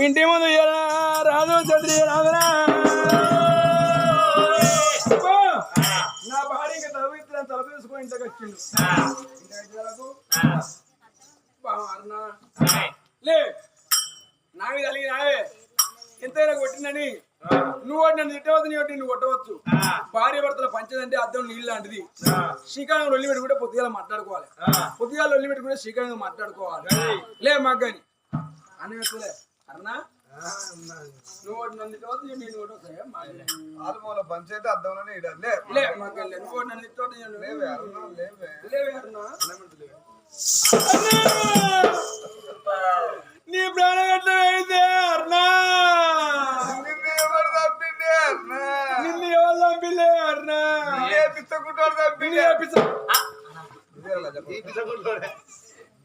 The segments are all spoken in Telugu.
ఇంటి ముందు రాదు చంద్రి రాదురా నా భార్యకి తలపు తీసుకొని ఇంతకు వచ్చిండు లే నావి కలిగి నావే ఎంతైనా కొట్టిందని నువ్వు నన్ను తిట్టవద్దు నీ నువ్వు కొట్టవచ్చు భార్య భర్తల పంచదంటే అద్దం నీళ్ళు లాంటిది శ్రీకారం లొల్లి పెట్టి కూడా పొద్దుగాల మాట్లాడుకోవాలి పొద్దుగాల లొల్లి పెట్టి కూడా శ్రీకారం మాట్లాడుకోవాలి లే మాకు అని లే అన్నా నువ్వు నన్ను తిట్టవద్దు నేను కొట్టవద్దు పంచాయతీ అద్దంలోనే లే మాకు నువ్వు నన్ను తిట్టవద్దు నీ ప్రాణం ఎట్లా అయితే అర్నా నిన్ను ఎవరు చంపిలే అర్నా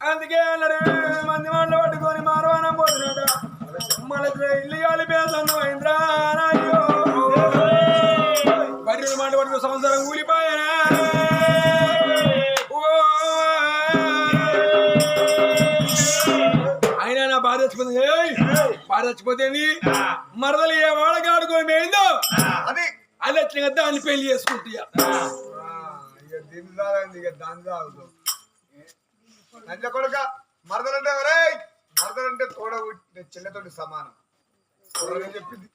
అందుకే అన్నాడు మంది మాటలు పట్టుకొని మారవానం పోతున్నాడు మళ్ళీ ఇల్లు కాలిపోతుంది మహేంద్ర బర్రెలు మాట పట్టుకుని సంవత్సరం కూలిపోయానా అయినా నా భార్య చచ్చిపోతుంది భార్య చచ్చిపోతుంది మరదలు ఏ వాళ్ళకి ఆడుకొని పోయిందో అది అది వచ్చిన దాన్ని పెళ్లి చేసుకుంటా కొడుక మరదలంటే మరదలంటే తోడ చెల్లెతోటి సమానం చెప్పింది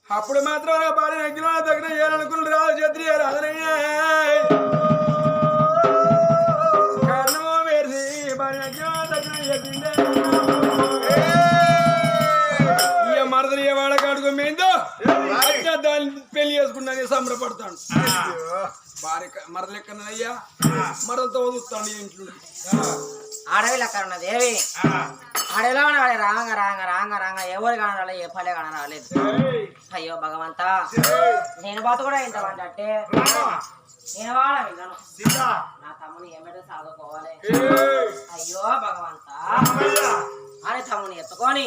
అప్పుడు మాత్రం నా భార్య నగ్గిన దగ్గర చేయాలనుకున్నాడు రాదు చేతి రాదనయ్యా కారణమో వేసి భార్య నగ్గిన దగ్గర చెప్పిండే ఇక మరదలు ఏ వాడక ఆడుకోమైందో దాన్ని పెళ్లి చేసుకున్నాను సంబరపడతాను భార్య మరదలు ఎక్కడయ్యా మరదలతో వదులుతాను ఇంట్లో అడవిలో అక్కడ ఉన్నది ఏవి అడవిలో ఉన్నవాడే రాంగ రాంగ రాంగ రాంగ ఎవరు కానరాలే ఏ పల్లె కానరాలేదు అయ్యో భగవంతా నేను బాతు కూడా ఇంత అంటే నేను వాడ విన్నాను నా తమ్ముని ఏమిటో సాదుకోవాలి అయ్యో భగవంతా అని తమ్ముని ఎత్తుకొని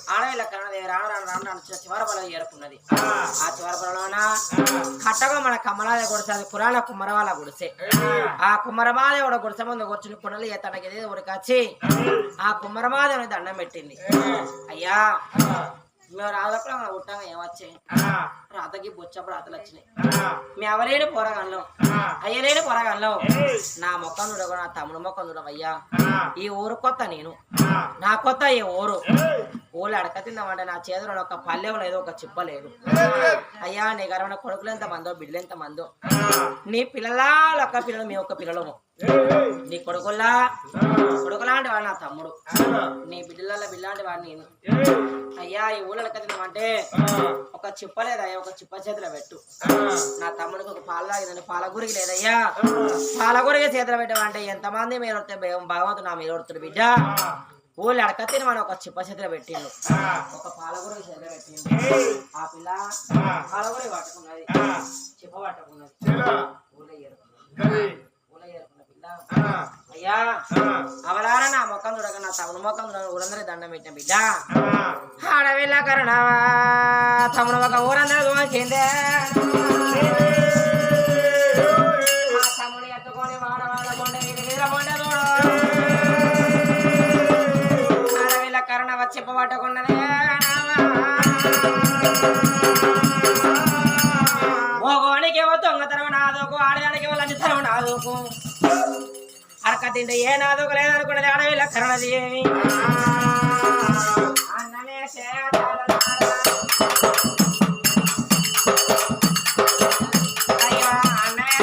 అడవిలో కన్నది రాను రాను రాను రాను చివరి పొలం చేరుకున్నది ఆ చివరి పొలంలోన కట్టగా మన కమ్మలాదే గుడిసె అది పురాణ కుమ్మరవాళ్ళ గుడిసె ఆ కుమ్మరమాదేవుడు గుడిసె ముందు కూర్చుని పునలు తనకి ఉరికొచ్చి ఆ కుమ్మరమాదేవుని దండం పెట్టింది అయ్యా మేము రాదప్పుడు ఉంటాం ఏమొచ్చాయి రాతకి బొచ్చప్పుడు రాతలు వచ్చినాయి మేము ఎవరైనా పోరగాన్లో అయ్యలేని పోరగాన్లో నా మొక్కను చూడగా నా తమ్ముడు మొక్కను చూడవయ్యా ఈ ఊరు కొత్త నేను నా కొత్త ఈ ఊరు ఊళ్ళు అడక తిందామంటే నా చేతిలో ఒక పల్లెం లేదు ఒక చిప్ప లేదు అయ్యా నీ గర్వన కొడుకులు ఎంత మందో బిడ్డలు ఎంత మందో నీ పిల్లలా ఒక్క పిల్లలు మీ ఒక్క పిల్లలము నీ కొడుకులాంటి వాడు నా తమ్ముడు నీ బిడ్డల బిల్లాంటి వాడు నేను అయ్యా ఈ ఊళ్ళో అడక తిందామంటే ఒక చిప్ప లేదయ్యా ఒక చిప్ప చేతిలో పెట్టు నా తమ్ముడికి ఒక పాలు తాగిందని పాలగురికి లేదయ్యా పాలగురికి చేతిలో పెట్టమంటే ఎంతమంది మీరు భగవంతుడు నా మీరు వడుతుడు బిడ్డ ఊళ్ళు అడక తినమని ఒక చిప్ప చేతిలో పెట్టిండు ఒక పాలగురికి చేతిలో పెట్టిండు ఆ పిల్ల పాలగురి పట్టుకున్నది చిప్ప పట్టుకున్నది ఊళ్ళో ఏరుకున్నది పిల్ల అయ్యా అవలారా నా మొక్కం చూడక నా తమ్ముడు మొక్కం చూడక ఊరందరూ దండం పెట్టిన బిడ్డ ఆడవిల్ల కరుణ తమ్ముడు ఒక ఊరందరూ దోచిందే తమ్ముడు ఎత్తుకొని వాడవాడ కొండ మీద కొండ ఆడవిల్ల కరుణ వచ్చి పట్టుకున్నదే మోగోనికి ఏమో దొంగతనం నాదోకు ఆడదానికి ఏమో లంచతనం నాదోకు అరక తింటే ఏ నాదోకు లేదనుకున్నది అడవిలో కరణది ఏమి అన్నమే అయ్యో అన్నమే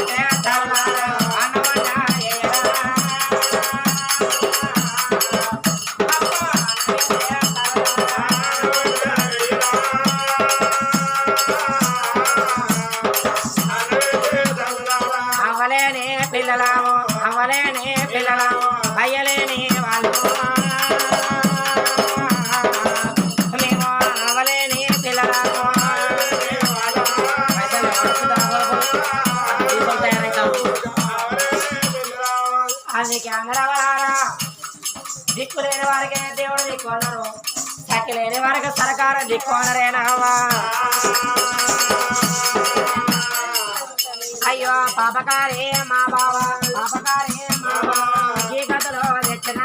అవలేని పిల్లలాము అవలేని పిల్లలాము అయ్యలేని వాళ్ళు మేము అవలేని పిల్లలాము అందుకే అంగరవరారా దిక్కు లేని వారికి దేవుడు దిక్కు అన్నారు చక్కి లేని వారికి సరకారం దిక్కు అన్నారేనావా అయ్యో పాపకారే మా బావ పాపకారే మా బావ ఈ కథలో తెచ్చిన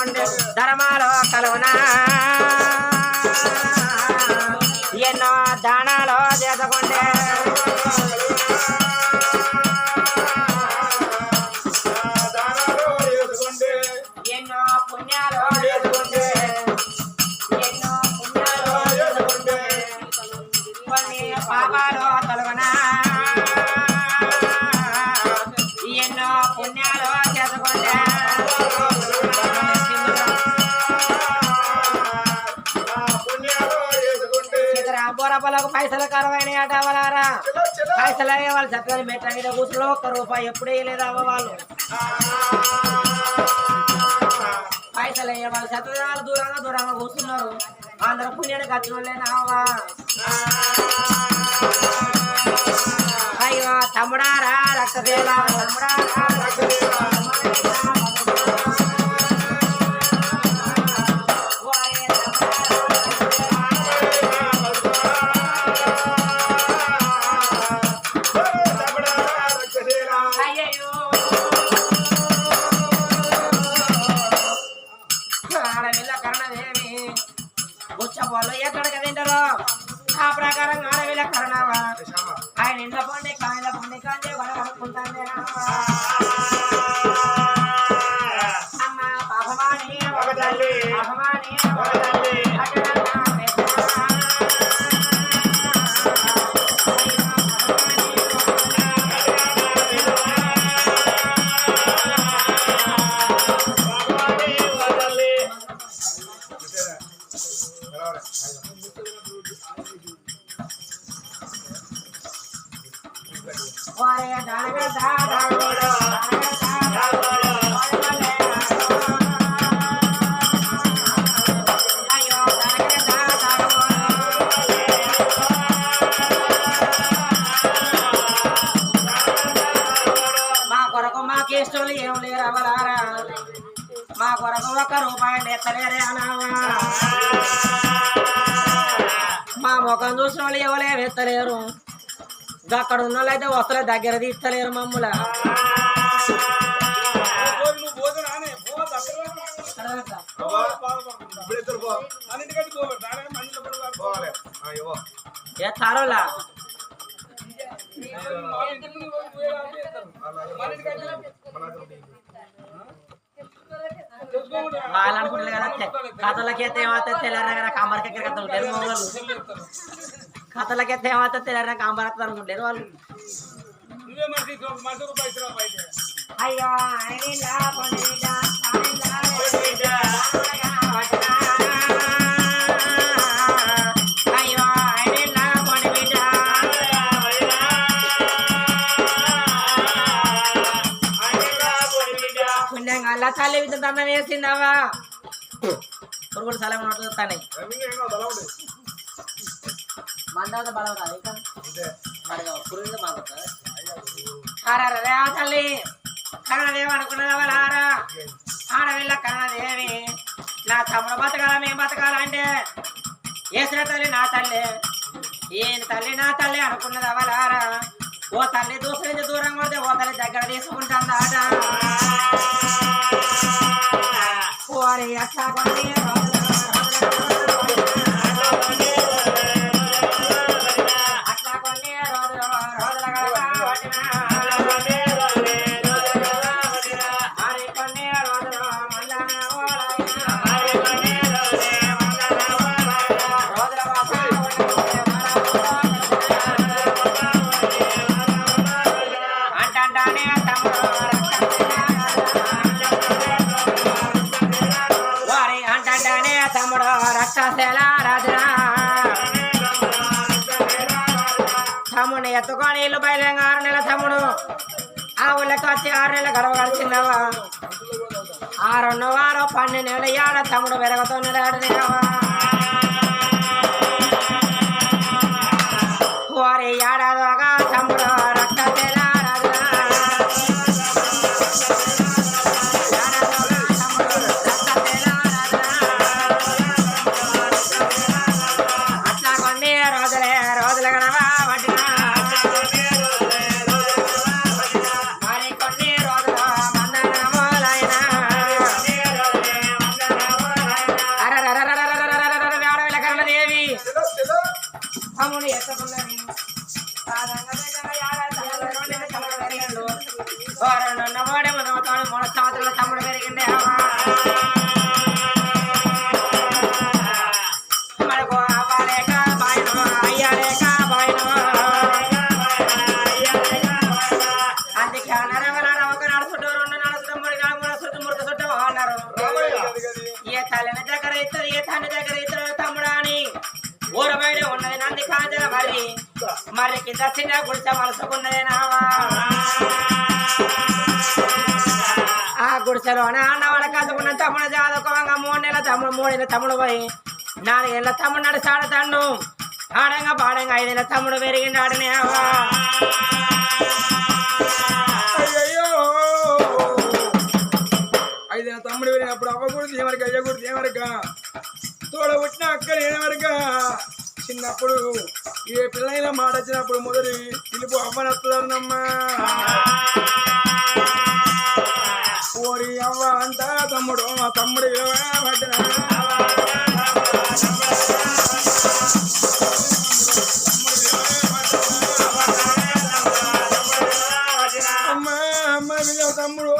చేసుకుంటే ధర్మాలు కలుగునా ఎన్నో దానాలు చేసుకుంటే ఎన్నో పుణ్యాలు చేసుకుంటే ఎన్నో పుణ్యాలు చేసుకుంటే కొన్ని పాపాలు తొలగునా ఎన్నో పుణ్యాలు చేసుకుంటే బొరపలకు పైసలు కరువైన అట అవలారా పైసలు అయ్యే వాళ్ళు చక్కని మెట్ల మీద కూర్చులో ₹1 ఎప్పుడు వేయలేదు అవ్వ వాళ్ళు పైసలు అయ్యే వాళ్ళు చక్కగా దూరంగా దూరంగా కూర్చున్నారు అందరూ పుణ్యానికి వచ్చిన వాళ్ళేనా అవ్వ అయ్యో తమ్ముడారా రక్తదేలా తమ్ముడారా రక్తదేలా వాళ్ళు ఎక్కడికి తింటారో ఆ ప్రకారం ఆడవిల కరణావా ఆయన ఇంట్లో పండి కాయల పండి కాంతి కొనుక్కుంటాను అమ్మ పాపమాని పాపమాని మాకేష్టోళ్ళు ఏం లేరు అవలారా మా కొరకు ₹1 ఎత్తలేరే అనావా మా ముఖం చూసిన వాళ్ళు ఎవరేం ఎత్తలేరు అక్కడ ఉన్న వాళ్ళు అయితే వస్తలే దగ్గర తీస్తలేరు మమ్ముల ఏ తారోలా వాళ్ళు అనుకుంటారు కదా కథలకైతే ఏమవుతుంది తెల్లారగా కాంబరకెక్కడికి వస్తారు వాళ్ళు కథలకైతే ఏమవుతుంది తెల్లారగా కాంబరస్తారు అనుకుంటారు వాళ్ళు అయ్యో అలా తల్లి విద్యుత్ అన్నం వేసిందావా పురుగులు సలం ఉన్నట్టు చూస్తాయి మందాత బలం రాదు పురుగులు బాగుంటుంది అరే ఆ తల్లి కన్నదేవి అనుకున్నదవలారా ఆడవిల్ల కన్నదేవి నా తమ్ముడు బతకాల మేము బతకాలంటే వేసిన తల్లి నా తల్లి ఏం తల్లి నా తల్లి అనుకున్నదవలారా ఓ తల్లి దూసం నుంచి దూరం కొడితే ఓ తల్లి దగ్గర తీసుకుంటుందా ఓరి అట్లా కొన్ని అట్లా కొన్ని రోజుల మరి కొన్ని రోజులు అంటానే తమ్ముడు తమ్ముడు రక్తశేల రాజురా తమ్ముడిని ఎత్తుకొని ఇల్లు బయలుగా 6 నెలల తమ్ముడు ఆ ఊళ్ళకి వచ్చి 6 నెలల గడవ గడిచిందవా 6 వారం 12 ఏళ్ళ ఏడ తమ్ముడు వెరగతున్నాడు వారి ఏడాదిగా తమ్ముడు రక్తశేల రాజురా దేవి తెలో, తెలో. తమ్ముడు ఎత్తుకున్నది మూడు సంవత్సరాల తమ్ముడు పెరిగిండే మనకు అవ్వలేక బాయినో అయ్యలేక బాయినో అందుకే నరవలరవక నడుచుంటూ రెండు నడుచుంటూ మూడు చుట్టూ మురుకు చుట్టూ అన్నారు ఏ తల్లిని దగ్గర ఇద్దరు ఏ తండ్రి దగ్గర ఇద్దరు తమ్ముడు అని ఊర బయట ఉన్నది నంది కాంచన మరి కింద చిన్న గుడిసె మలుసుకున్నది నావా ఆ గుడిసెలో అన్నవాళ్ళ కలుసుకున్న తమ్ముడు చదువుకోగా 3 నెలల తమ్ముడు 3 నెలల తమ్ముడు పోయి 4 ఏళ్ళ తమ్ముడు నడుస్తాడు తన్ను ఆడంగా పాడంగా 5 ఏళ్ళ తమ్ముడు పెరిగిండాడు నేవా అయ్యో 5 ఏళ్ళ తమ్ముడు పెరిగినప్పుడు అవ్వ గురించి ఏమరక అయ్య గురించి ఏమరక తోడ పుట్టిన అక్క ఏమరక చిన్నప్పుడు ఏ పిల్లైనా మాట వచ్చినప్పుడు మొదటి పిలుపు అవ్వనొస్తుందన్నమ్మా ఓరి అవ్వ అంట తమ్ముడు తమ్ముడు తమ్ముడు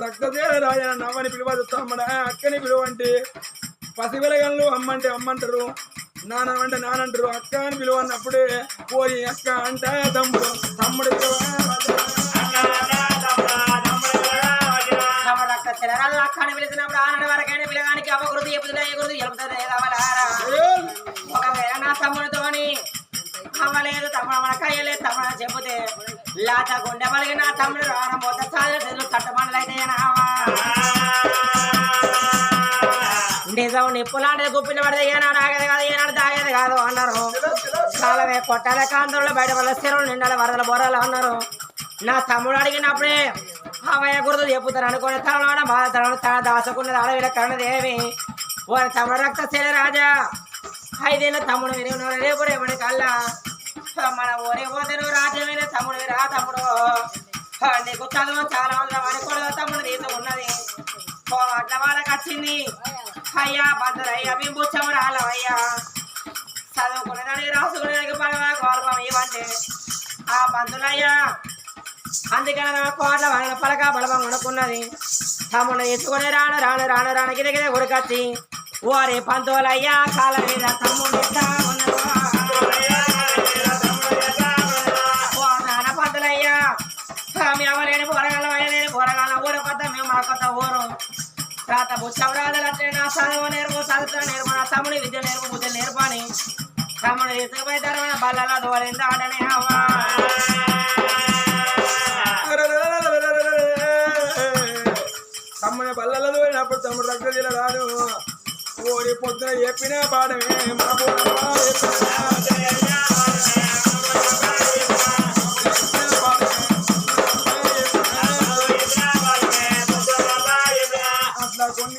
రక్తదేర రాజన నవ్వని పిలువదు తమ్ముడా అక్కని పిలువంటే పసిపిల్లగళ్ళు అమ్మంటే అమ్మంటారు నానంటే నానంటారు అక్క అని పిలువన్నప్పుడే పోయి అక్క అంట తమ్ముడు తమ్ముడు అక్కని పిలిచినప్పుడు ఆనాడు వరకైనా పిల్లగానికి అవ్వకూడదు చెప్పుతున్నా ఎగురుదు చెప్తారు కావాలారా ఒకవేళ నా తమ్ముడితోని అవ్వలేదు తమ్ముడు మన కయ్యలేదు తమ్ముడు అని చెబితే లాత గుండె పలిగి నా తమ్ముడు రావడం మొత్తం సాధన కట్టబండలు అయితే నిజం నిప్పులాంటిది గుప్పిన పడితే ఏనాడు ఆగేది కాదు ఏనాడు తాగేది కాదు అన్నారు కాలమే కొట్టాల కాంతులు బయట వల్ల స్థిరం నిండాలి వరదల బొరలు అన్నారు నా తమ్ముడు అడిగినప్పుడే అవయ్య గుర్తు చెప్పుతారు అనుకుని తనలో బాధ తన దాసుకున్నది అడవిల కన్నదేవి వారి తమ్ముడు రక్తశైల రాజా 5 ఏళ్ళ తమ్ముడు విరిగినారు రేపు రేపటి కల్లా మన ఊరే పోతే నువ్వు రాజ్యమైన తమ్ముడు రా తమ్ముడు నీకు చదువు చాలా అనుకోడు తమ్ముడు తీసుకున్నది అట్ల వాళ్ళకి వచ్చింది అయ్యా భద్రయ్యా మేము బుచ్చము రాలవయ్యా చదువుకునేదానికి రాసుకునేదానికి గౌరవం ఇవ్వండి ఆ బంధులయ్యా అందుకని కోట్ల వాళ్ళ పలక బలభం అనుకున్నది తమ్ముడు ఎత్తుకుని రాను రాను రాను రాను గిరిగిరి ఉడకచ్చి ఓరే పంతులయ్యా కాళ్ళ మీద తమ్ముడు నాన్న పంతులయ్యా మేము ఎవరైనా పోరగాలం అయ్యలేని పోరగాలం ఊర కొత్త మేము మా కొత్త ఊరు తాత బుచ్చవరాజులట్టే నా చదువు నేర్పు చదువుతున్న నేర్పు నా తమ్ముడి విద్య నేర్పు బుద్ధి నేర్పని తమ్ముడు ఎత్తుకుపోయి తరమైన బల్లలా దోరింది ఆడనే అవ్వా తమ్ముని బల్లల దూరినప్పుడు తమ్ముడు రక్తశీల రాదు ఓరి పొద్దున చెప్పిన పాడమే మా అట్లా కొన్ని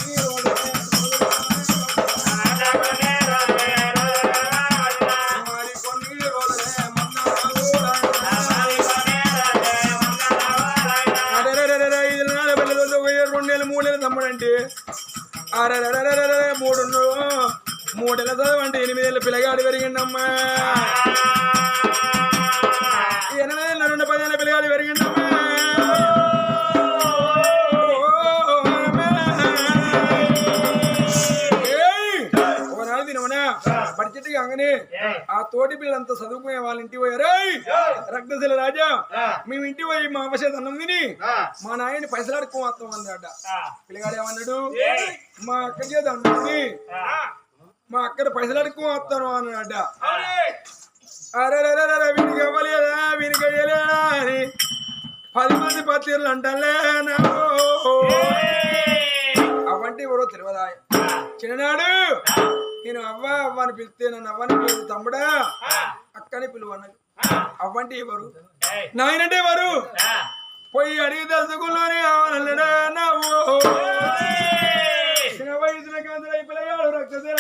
తమ్ముడు అంటే 3 ఏళ్ళ చదువు అంటే 8 ఏళ్ళ పిల్లగాడు పెరిగిండమ్మా 8 ఏళ్ళ 10 ఏళ్ళ పిల్లగాడు పెరిగిండమ్మా ఒకనాడు తినమనా బడ్జెట్ కాగానే ఆ తోటి పిల్లలంతా చదువుకునే వాళ్ళ ఇంటికి పోయారు రక్తశీల రాజా మేము ఇంటికి పోయి మా అవశేష అన్నం తిని మా నాయని పైసలు అడుక్కోవస్తాం అన్నాడ పిల్లగాడు ఏమన్నాడు మా అక్క చేద్దాం మా అక్కడ పైసలు అడుక్కోవస్తాను అన్నాడ అరే వీనికి ఇవ్వలేదా వీనికి అయ్యలేదా అని 10 మంది పత్తిర్లు అంటాలే అవంటే ఎవరో తెలియదా చిన్ననాడు నేను అవ్వ అవ్వ అని పిలిస్తే నన్ను అవ్వని పిలువు తమ్ముడా అక్కని పిలువన్నది అవ్వంటే ఎవరు నాయనంటే ఎవరు పోయి అడిగి తెలుసుకున్నానే అవనల్లడా నవ్వు చిన్న వయసులో కందులై పిల్లగాడు రక్తశీల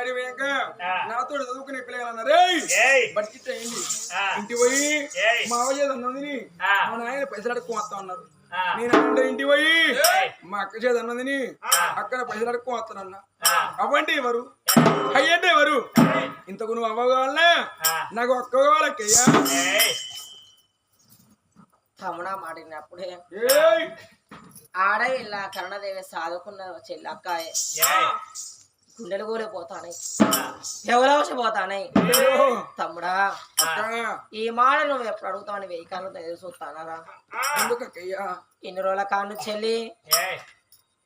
బడి పోయాక నాతో చదువుకునే పిల్లగాలన్నారే బడ్జెట్ అయింది ఇంటి పోయి మా అవయ్య అన్నది మా నాయన పైసలు అడుక్కు వస్తా ఉన్నారు నేను అంటే ఇంటి పోయి మా అక్క చేతి అన్నదిని అక్కడ పైసలు అడుక్కు వస్తానన్నా అవ్వంటే ఎవరు అయ్యంటే ఎవరు ఇంతకు నువ్వు అవ్వ కావాలనా నాకు అక్క కావాలక్కయ్యా తమ్ముడా మాటినప్పుడే ఆడవిల్ల కరుణదేవి సాదుకున్న చెల్లి అక్కాయే గుండెలు కూలిపోతానాయి ఎవరవసిపోతానాయి తమ్ముడా ఈ మాట నువ్వు ఎప్పుడు అడుగుతావని వెయ్యి కాళ్ళు ఎదురు చూస్తానరా ఎందుకయ్యా ఇన్ని రోజుల కాను చెల్లి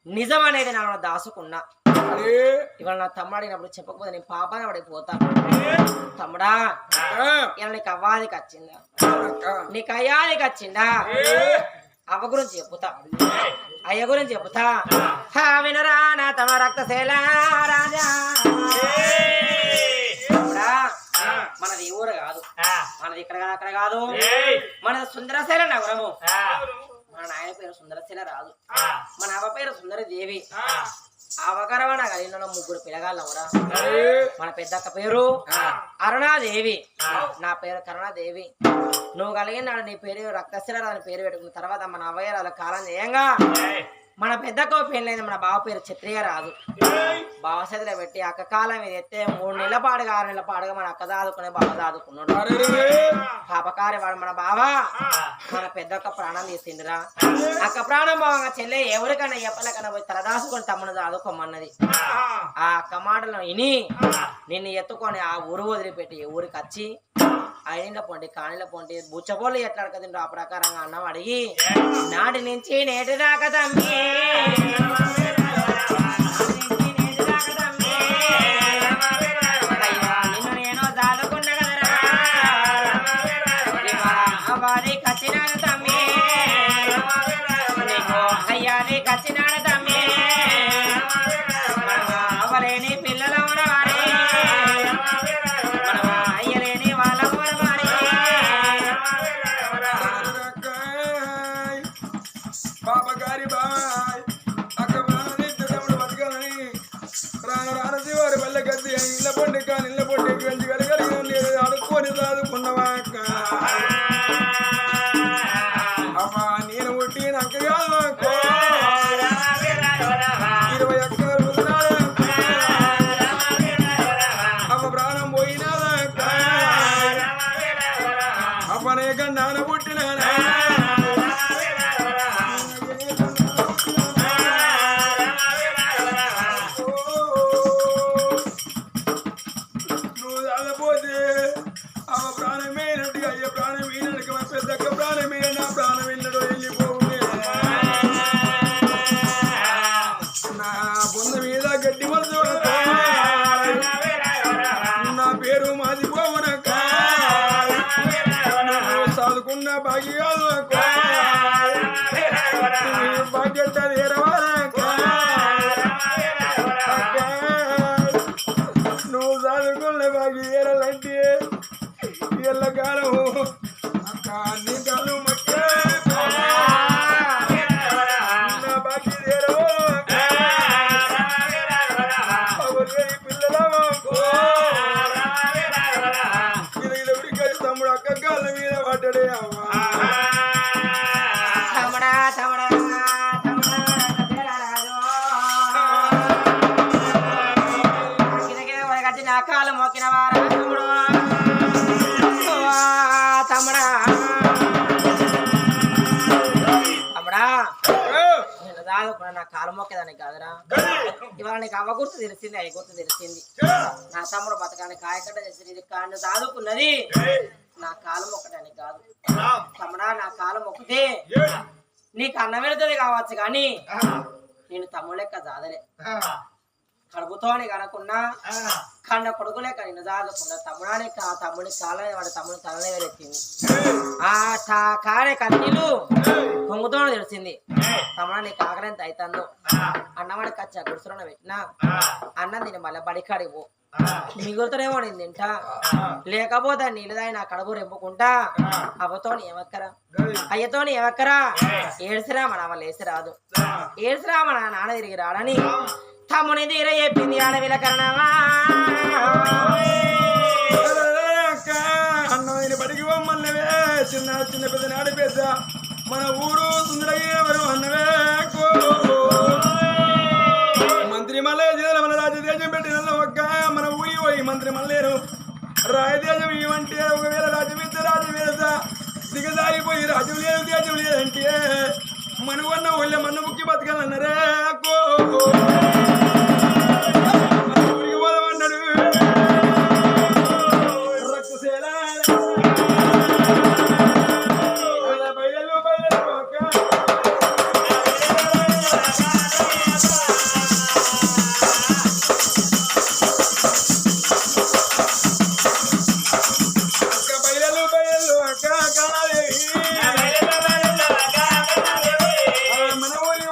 నిజం అనేది నా దాసుకున్నా ఇవాళ నా తమ్ముడు అడిగినప్పుడు చెప్పకపోతే నేను పాపాన పడిపోతా తమ్ముడా ఇలా నీకు అవ్వాదికి వచ్చిందా నీకు అయ్యాదికి వచ్చిందా అవ్వ గురించి చెప్పుతా అయ్య గురించి చెప్పుతా వినరా నా తమ రక్తశైల రాజా తమ్ముడా మనది ఈ ఊరు కాదు మనది ఇక్కడ కాదు అక్కడ కాదు మనది సుందరశైల నగరము మన నాయన పేరు సుందరశైల రాదు మన అవ్వ పేరు సుందర దేవి అవకరవన కలిగిన ముగ్గురు పిల్లగాళ్ళవురా మన పెద్దక్క పేరు అరుణాదేవి నా పేరు కరుణాదేవి నువ్వు కలిగిన నీ పేరు రక్తశిల అని పేరు పెట్టుకున్న తర్వాత మన అవయరాల కాలం చేయంగా మన పెద్దక్క పెళ్ళైంది మన బావ పేరు క్షత్రియ రాదు బావ చేతిలో పెట్టి అక్క కాలం మీద ఎత్తే 3 నెలల పాడుగా 6 నెలల పాడుగా మన అక్క దాదుకునే బావ దాదుకున్నాడు పాపకారి వాడు మన బావ మన పెద్దక్క ప్రాణం తీసిందిరా అక్క ప్రాణం బావంగా చెల్లె ఎవరికైనా చెప్పలేకన్నా పోయి తలదాసుకొని తమ్ముడు దాదుకోమన్నది ఆ అక్క మాటలు విని నిన్ను ఎత్తుకొని ఆ ఊరు వదిలిపెట్టి ఊరికి వచ్చి అయిన పొండి కాణిల పొండి బుచ్చపోళ్ళు ఎట్లా అడగదిండ్రు ఆ ప్రకారంగా అన్నం అడిగి నాటి నుంచి నేటి దాకా తమ్మి నిన్ను నేను దాదుకున్నా కదరా అవ్వాలి కచ్చినాడు తమ్మి నీకు అయ్యాది కచ్చినాడు తమ్మి అవ్వలేని పిల్లలు పాపగారి బాయ్ అక్క తమ్ముడు బతకాలని రానరానవారి వల్ల గద్ది ఇళ్ళ పొండి కానీ ఇళ్ళ పొండి గంజి కలగలి అడుక్కొని చదువుకున్నవా అక్క అమ్మా నేను పుట్టి అక్క కాదు అక్క 20 అక్కలు వదిలాడు అమ్మ ప్రాణం పోయినాదా అక్క అమ్మనే గండాన పుట్టినానా నువ్వు చదువుకున్న బాగి ఏరాలంటే ఎల్లకాలం అక్క అన్ని కాలం బాకి పిల్లల తమ్ముడు అక్క కాళ్ళ మీద పడ్డాడే అమ్మా కాలు మొక్కిన వారా తమ్ముడు తమ్ముడా తమ్ముడా నేను దాదాపు నా కాలు మొక్కేదానికి కాదురా ఇవాళ నీకు అవ్వ గుర్తు తెలిసింది అయ్య గుర్తు తెలిసింది నా తమ్ముడు బతకానికి కాయకట్ట తెలిసింది ఇది కాళ్ళు దాదుకున్నది నా కాలు మొక్కడానికి కాదు తమ్ముడా నా కాలు మొక్కితే నీకు అన్నం వెళుతుంది కావచ్చు కానీ నేను తమ్ముడు లెక్క జాదలే కడుపుతోని కనుకున్నా కండ కొడుకు లెక్క నిన్ను జాదుకున్నా తమ్ముడానికి ఆ తమ్ముడి కాలని వాడి తమ్ముడు తలనే వెళ్ళెత్తింది ఆ కాడే కన్నీళ్ళు పొంగుతో తెలిసింది తమ్ముడా నీకు ఆకలి ఎంత అవుతుందో అన్నవాడికి వచ్చా గుడిసెలో పెట్టినా అన్నం తిని మళ్ళీ బడికాడికి పో మిగులుతూనేమో నేను తింటా లేకపోతే నీళ్ళదాయి నా కడుపు రెంపుకుంటా అవ్వతోని ఏమక్కరా అయ్యతోని ఏమక్కరా ఏడ్సిరా మన వాళ్ళు వేసి రాదు ఏడ్సిరా మన నాన్న తిరిగి రాడని తమ్ముని తీర చెప్పింది ఆడవిల కరణమా అక్క అన్నమైన బడికి మన్నవే చిన్న చిన్న పెద్ద నాడి పెద్ద మన ఊరు సుందరయ్యేవరు అన్నవే మంత్రి మల్లే మన రాజదేశం పెట్టిన ఒక్క మన ఊరి పోయి మంత్రి మల్లేరు రాయదేశం ఏమంటే ఒకవేళ రాజ్యం ఇస్తే రాజ్యం వేస్తా దిగజారిపోయి రాజ్యం లేదు దేశం లేదంటే మనవన్న ఒళ్ళే మన్న ముక్కి బతకాలన్నారే ఊరికి పోదామన్నాడు బయలు అక్క బయలు అక్క కాళాదేవి మన ఊరి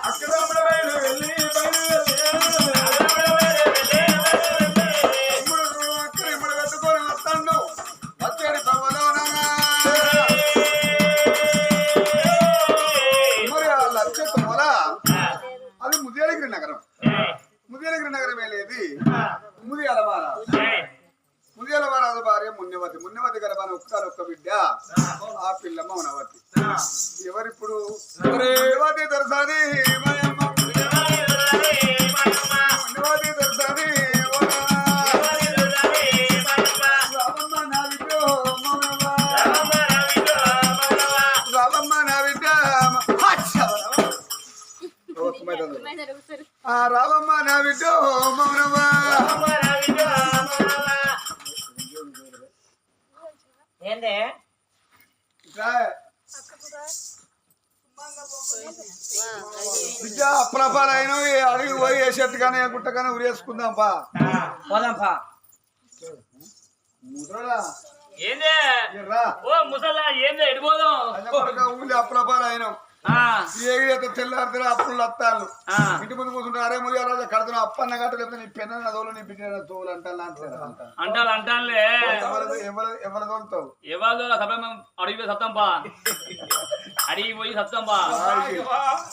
అక్కడ బయలు వెళ్ళి అక్కడ ఇప్పుడు పెట్టుకొని వస్తాడు వచ్చాడు తవ్వలోనగా మరి ఆ లక్ష తొమ్మల అది ముదియాలగిరి నగరం ముదియాలగిరి నగరం వెళ్ళేది ముదియాల మహారాజు భార్య మున్నవతి గర్భాన ఒక్క బిడ్డ ఆ పిల్ల మౌనవతి ఎవరిప్పుడు మున్నవతి దొరసాది మున్నవతి దొరసాది రామమ్మ నా బిడ్డ మౌనవా రామమ్మ నా బిడ్డ రామమ్మ నా బిడ్డ మౌనవా ఏందే బిడ్డ అప్రపాలైన అడిగి పోయి వేసేట్టు కానీ గుట్ట కానీ ఉరేసుకుందాం పా పోదాంపా ముద్రడా ఏందే రా ఓ ముసలా ఏందే ఎడిపోదాం ఊళ్ళో అప్రపాలైన ఏగితే తెల్లారితే అప్పులు వస్తాను ఇంటి ముందు కూర్చుంటే అరే ముది రాజా కడుతున్నా అప్పన్న గట్ట లేకపోతే నీ పెన్న తోలు నీ బిడ్డ తోలు అంటానులే ఎవరు తోలుతావు ఎవరు అడిగి సత్తంపా అడిగి పోయి సత్తంపా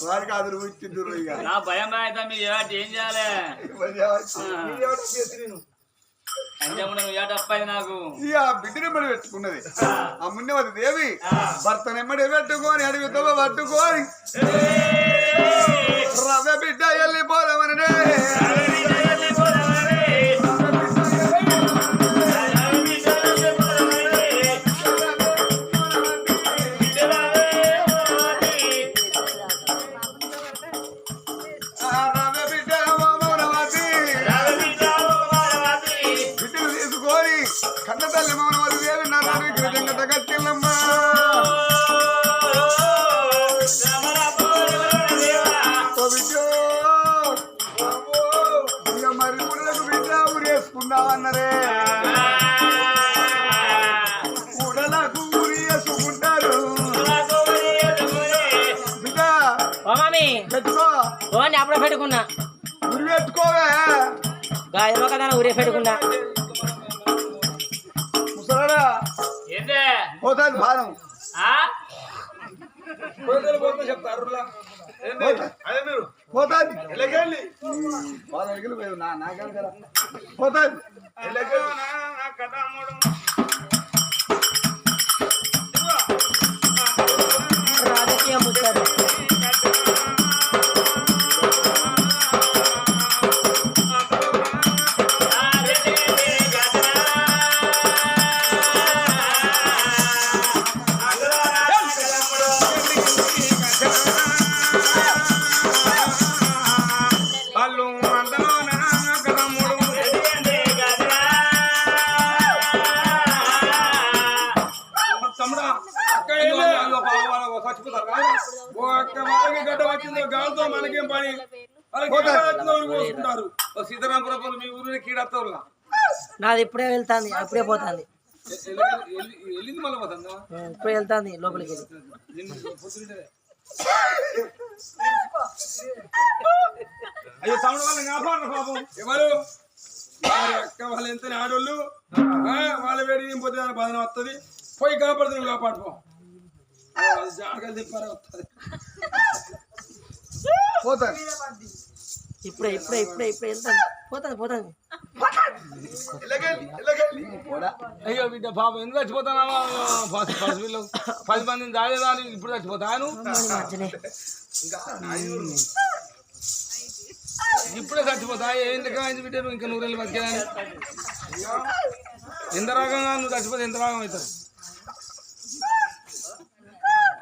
వారికి అదురు ఇచ్చిద్దురు ఇక నా భయం అయితే మీరు ఏం చేయాలి నువ్వు ఏట అప్పది నాకు ఇక బిడ్డనెమ్మడి పెట్టుకున్నది ఆ మున్నవతి దేవి భర్తనెమ్మడి పెట్టుకొని అడుగుతో పట్టుకొని రవ్వ బిడ్డ వెళ్ళిపోదామనే కన్న తల్లి మౌనవతి దేవి నారాయణ కృతజ్ఞత కట్టిల్లమ్మా ఇక మరి ఊళ్ళకు బిడ్డ ఊరేసుకుందామన్నరే ఊడలకు ఊరేసుకుంటారు బిడ్డ పెట్టుకో అప్పుడే పెట్టుకున్నా ఊరి పెట్టుకోవే గాయమో కదా ఊరే పెట్టుకున్నా ముసలాడా ఏందే పోతాది భారం పోతే చెప్తారు పోతాది నాకెళ్ళి కదా పోతాది రాజకీయం వచ్చారు గడ్డ వచ్చిందో గాలితో మనకేం పని పోసుకుంటారు సీతారామపురం మీ ఊరిని కీడత్తవులా నాది ఇప్పుడే వెళ్తాంది అప్పుడే పోతాంది వెళ్ళింది మళ్ళీ పోతుందా ఇప్పుడే వెళ్తాంది లోపలికి అయ్యో తమ్ముడు వాళ్ళని కాపాడు పాపం ఎవరు అక్క వాళ్ళు ఎంత ఆడోళ్ళు వాళ్ళ వేడి పోతే బాధన వస్తుంది పోయి కాపాడుతు నువ్వు కాపాడుకో జాగ్రత్త చెప్పారా వస్తుంది పోతాను ఇప్పుడే వెళ్తాను పోతాను అయ్యో బిడ్డ పాప ఎందుకు చచ్చిపోతానా పసిపిల్లలు 10 మందిని దాడేదాన్ని ఇప్పుడు చచ్చిపోతాను ఇప్పుడే చచ్చిపోతా ఎందుకు అయింది బిడ్డ నువ్వు ఇంకా 100 ఏళ్ళు బతికేదాన్ని ఎంత రకంగా నువ్వు చచ్చిపోతే ఎంత రాగం అవుతుంది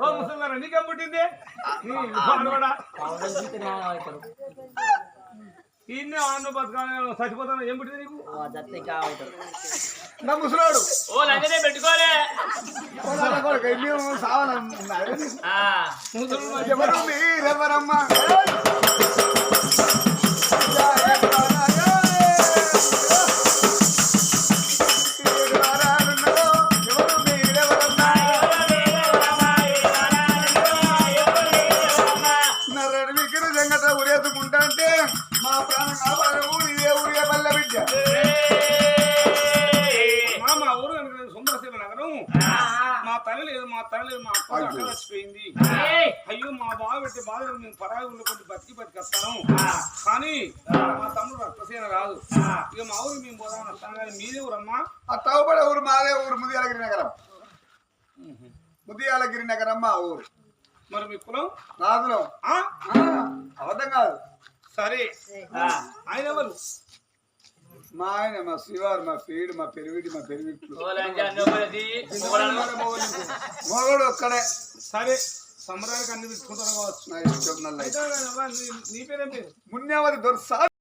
ఓ ముసలివారా నీకేం పుట్టింది ఇన్నే ఆన్ను బతకాలి చచ్చిపోతాను ఏం పుట్టింది నీకు నా ముసలాడు ఓ లంజనే పెట్టుకోలే ఎవరు మీరెవరమ్మా ఉరేసుకుంటా అంటే మా ప్రాణం కావాలి ఊరి ఊరిగే పల్లె బిడ్డ మా ఊరు సుందరశీల నగరం మా తల్లి లేదు మా అక్క అక్కడ చచ్చిపోయింది అయ్యో మా బావ పెట్టి బాధలు మేము పరాయి ఊళ్ళో కొద్ది బతికి వస్తాను కానీ మా తమ్ముడు రక్తసేన రాదు ఇక మా ఊరు మేము పోదామని వస్తాను కానీ మీదే ఊరమ్మా ఆ తవ్వబడే ఊరు మాదే ఊరు ముదియాలగిరి నగరం ముదియాలగిరి నగరం మా ఊరు మరి మీ కులం రాజులం అబద్ధం కాదు సరే ఆయన ఎవరు మా ఆయన మా శివారు మా పేడు మా పెరివిటి మా పెరివిట్లు ఓ లంజా మొగడు ఒక్కడే సరే సంబరానికి అన్ని పెట్టుకుంటారు కావచ్చు నా ఇష్టం నల్ల నీ పేరేం పేరు మున్నేవరి దొరసా